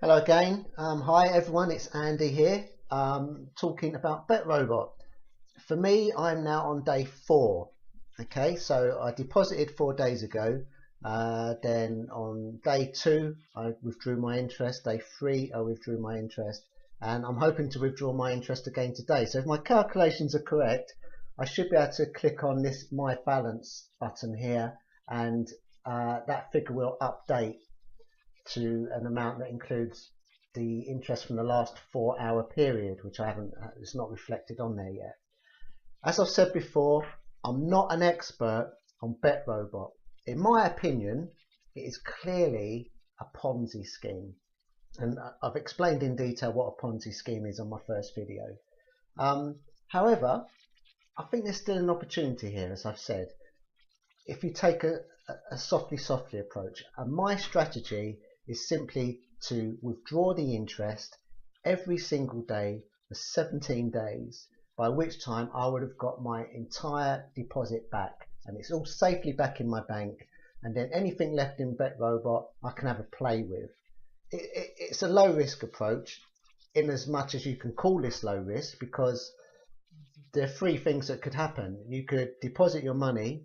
Hello again. Hi everyone, it's Andy here, talking about Betrobot. For me, I'm now on day 4. Okay, so I deposited 4 days ago. Then on day 2, I withdrew my interest. Day 3, I withdrew my interest, and I'm hoping to withdraw my interest again today. So if my calculations are correct, I should be able to click on this My Balance button here, and that figure will update to an amount that includes the interest from the last 4-hour period, which it's not reflected on there yet. As I've said before, I'm not an expert on Betrobot. In my opinion, it is clearly a Ponzi scheme, and I've explained in detail what a Ponzi scheme is on my first video. However, I think there's still an opportunity here, as I've said, if you take a softly approach. And my strategy is simply to withdraw the interest every single day for 17 days, by which time I would have got my entire deposit back, and it's all safely back in my bank, and then anything left in Betrobot I can have a play with. It's a low risk approach, in as much as you can call this low risk, because there are 3 things that could happen. You could deposit your money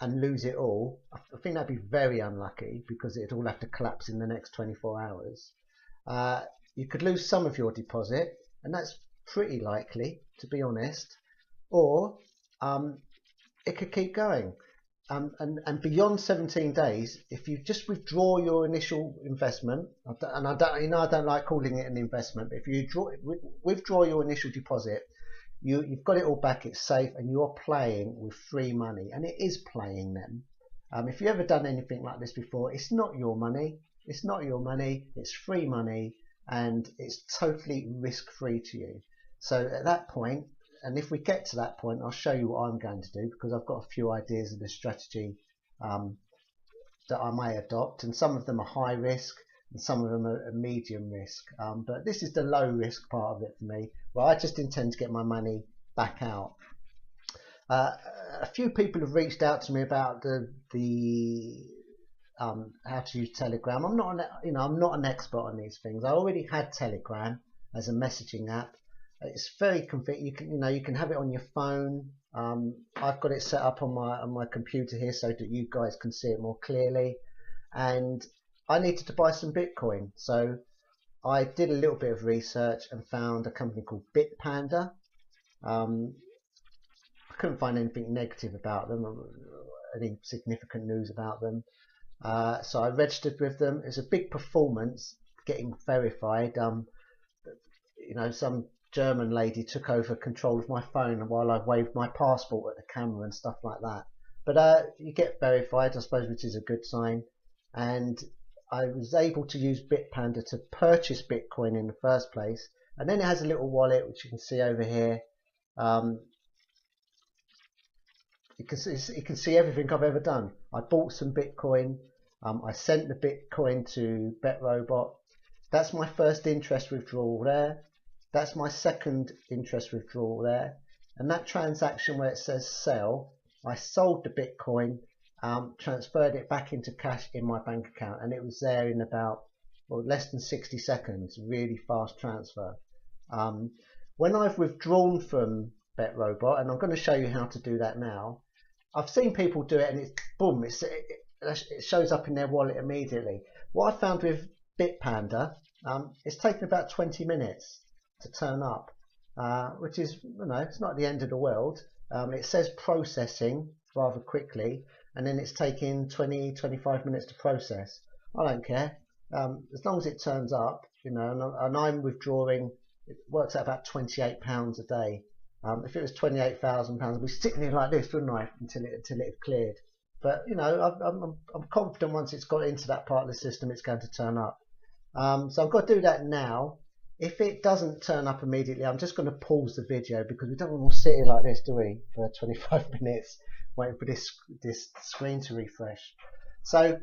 and lose it all. I think that'd be very unlucky, because it'd all have to collapse in the next 24 hours. You could lose some of your deposit, and that's pretty likely, to be honest, or it could keep going. And beyond 17 days, if you just withdraw your initial investment, and I don't like calling it an investment, but if you withdraw your initial deposit, you've got it all back, it's safe, and you're playing with free money, and it is playing them. If you've ever done anything like this before, it's not your money, it's free money, and it's totally risk-free to you. So at that point, and if we get to that point, I'll show you what I'm going to do, because I've got a few ideas of the strategy that I may adopt, and some of them are high risk and some of them are medium risk, but this is the low risk part of it for me, where I just intend to get my money back out. A few people have reached out to me about how to use Telegram. I'm not an expert on these things. I already had Telegram as a messaging app. It's very convenient. You can have it on your phone. I've got it set up on my computer here so that you guys can see it more clearly. And I needed to buy some Bitcoin, so I did a little bit of research and found a company called Bitpanda. I couldn't find anything negative about them, or any significant news about them. So I registered with them. It was a big performance getting verified. Some German lady took over control of my phone while I waved my passport at the camera and stuff like that. But you get verified, I suppose, which is a good sign. And I was able to use Bitpanda to purchase Bitcoin in the first place, and then it has a little wallet which you can see over here. You can see everything I've ever done. I bought some Bitcoin. I sent the Bitcoin to Betrobot. That's my first interest withdrawal there. That's my second interest withdrawal there. And that transaction where it says sell, I sold the Bitcoin, transferred it back into cash in my bank account, and it was there in about less than 60 seconds. Really fast transfer. When I've withdrawn from Betrobot, and I'm going to show you how to do that now, I've seen people do it and it's boom, it shows up in their wallet immediately. What I found with Bitpanda, it's taken about 20 minutes to turn up, which is, it's not the end of the world. It says processing rather quickly, and then it's taking 20-25 minutes to process. I don't care, as long as it turns up, and I'm withdrawing. It works out about £28 a day. If it was £28,000, I'd be sitting here like this, wouldn't I, until it had cleared. But I'm confident once it's got into that part of the system, it's going to turn up. So I've got to do that now. If it doesn't turn up immediately, I'm just going to pause the video, because we don't want to sit here like this, do we, for 25 minutes waiting for this screen to refresh. So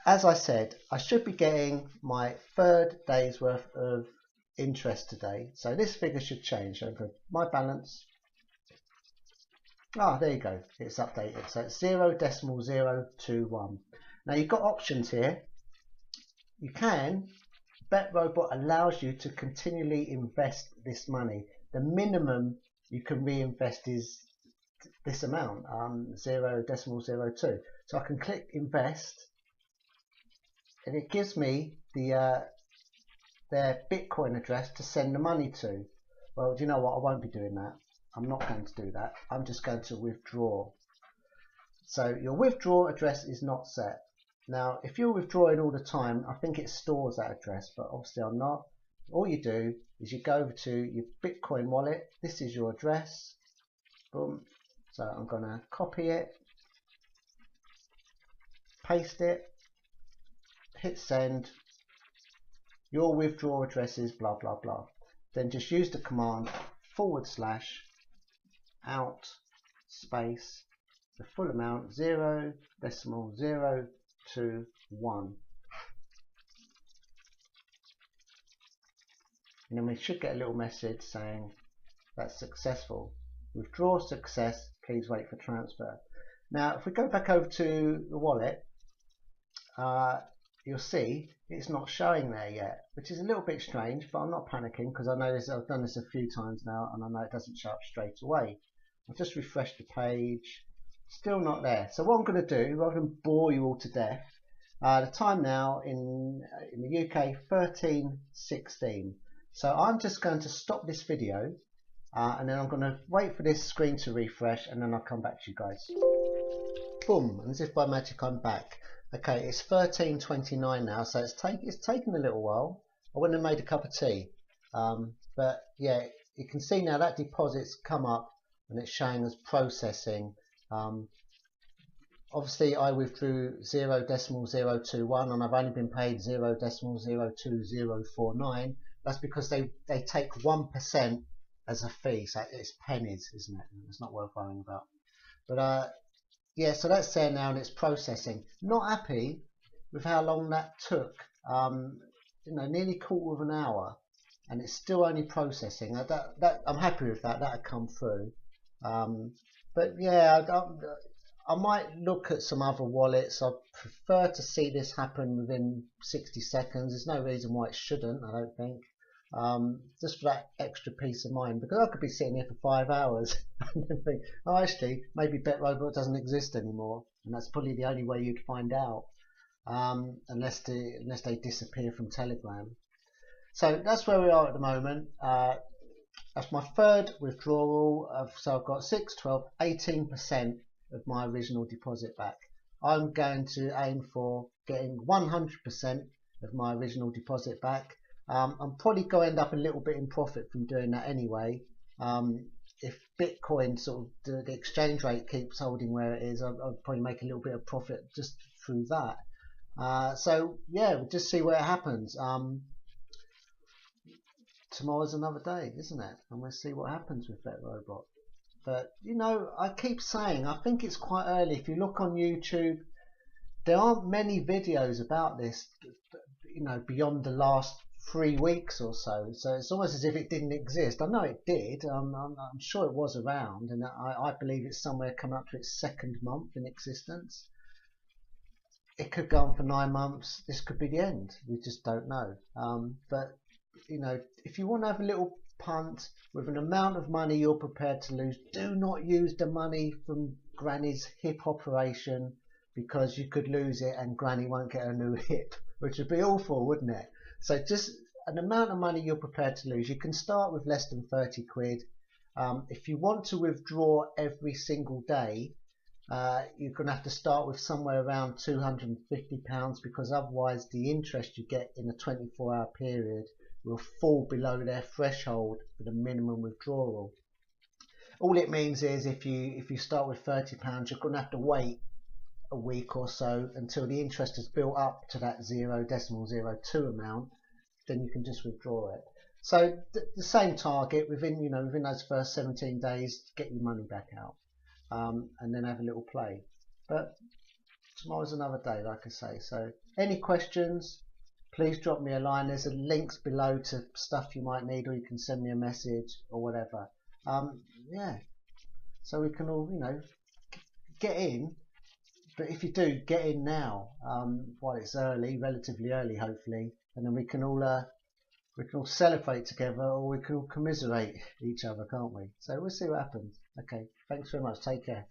as I said, I should be getting my 3rd day's worth of interest today. So this figure should change. So for my balance, there you go, it's updated. So it's 0.021. Now you've got options here. you can. Betrobot allows you to continually invest this money. The minimum you can reinvest is this amount, 0.02. So I can click invest, and it gives me their Bitcoin address to send the money to. Well, do you know what? I won't be doing that. I'm not going to do that. I'm just going to withdraw. So your withdraw address is not set. Now, if you're withdrawing all the time, I think it stores that address, but obviously I'm not. All you do is you go over to your Bitcoin wallet. This is your address. Boom. So I'm going to copy it, paste it, hit send. Your withdrawal address is blah, blah, blah. Then just use the command /out space the full amount 0.021, and then we should get a little message saying that's successful. Withdraw success, please wait for transfer. Now if we go back over to the wallet, you'll see it's not showing there yet, which is a little bit strange, but I'm not panicking because I know this, I've done this a few times now and I know it doesn't show up straight away. I'll just refresh the page. Still not there. So what I'm going to do, rather than bore you all to death, the time now in the UK 13:16. So I'm just going to stop this video and then I'm going to wait for this screen to refresh, and then I'll come back to you guys. Boom, and as if by magic I'm back. Okay, it's 13:29 now, so it's taken a little while. I wouldn't have made a cup of tea, but yeah, you can see now that deposit's come up and it's showing as processing. Obviously I withdrew 0.021 and I've only been paid 0.02049. That's because they take 1% as a fee, so it's pennies, isn't it? It's not worth worrying about. But yeah, so that's there now and it's processing. Not happy with how long that took. You know, nearly quarter of an hour, and it's still only processing. I'm happy with that. That'll come through. But yeah, I might look at some other wallets. I prefer to see this happen within 60 seconds. There's no reason why it shouldn't, I don't think. Just for that extra peace of mind, because I could be sitting here for 5 hours and then think, oh, actually, maybe Betrobot doesn't exist anymore, and that's probably the only way you'd find out, unless they disappear from Telegram. So that's where we are at the moment. That's my third withdrawal. So I've got 6, 12, 18% of my original deposit back. I'm going to aim for getting 100% of my original deposit back. I'm probably going to end up a little bit in profit from doing that anyway. If Bitcoin sort of the exchange rate keeps holding where it is, I'll probably make a little bit of profit just through that. So yeah, we'll just see where it happens. Tomorrow's another day, isn't it? And we'll see what happens with Betrobot. But you know, I keep saying I think it's quite early. If you look on YouTube, there aren't many videos about this, you know, beyond the last 3 weeks or so. So it's almost as if it didn't exist. I know it did. I'm sure it was around, and I believe it's somewhere coming up to its 2nd month in existence. It could go on for 9 months. This could be the end. We just don't know. But you know, if you want to have a little punt with an amount of money you're prepared to lose, do not use the money from Granny's hip operation, because you could lose it and Granny won't get a new hip, which would be awful, wouldn't it? So just an amount of money you're prepared to lose. You can start with less than 30 quid. If you want to withdraw every single day, you're going to have to start with somewhere around £250, because otherwise the interest you get in a 24-hour period will fall below their threshold for the minimum withdrawal. All it means is if you start with £30, you're going to have to wait a week or so until the interest has built up to that 0.02 amount. Then you can just withdraw it. So the same target within those first 17 days, get your money back out, and then have a little play. But tomorrow's another day, like I say. So any questions, please drop me a line. There's links below to stuff you might need, or you can send me a message or whatever. Yeah, so we can all, you know, get in, But if you do, get in now while it's early, relatively early, hopefully, and then we can all celebrate together, or we can all commiserate each other, can't we? So we'll see what happens. Okay, thanks very much. Take care.